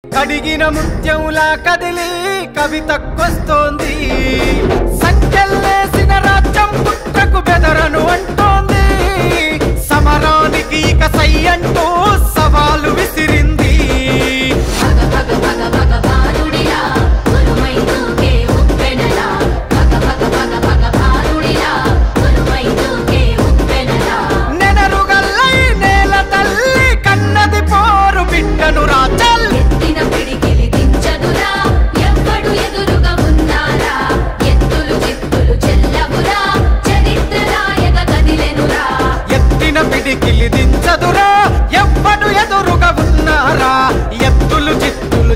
కడిగిన ముత్యంలా కదిలి కవితకొస్తోంది సంకెళ్ళేసిన రాజ్యం పుట్టకు బెదరను అంటోంది సమరానికి ఇక సై అంటూ సవాలు విసిరింది నెనరుగల్లై నేల తల్లి కన్నది పోరు బిడ్డను రాజల్ పిడికిలి దించదురా ఎవ్వడు ఎదురుగా ఉన్నారా ఎత్తులు చిత్తులు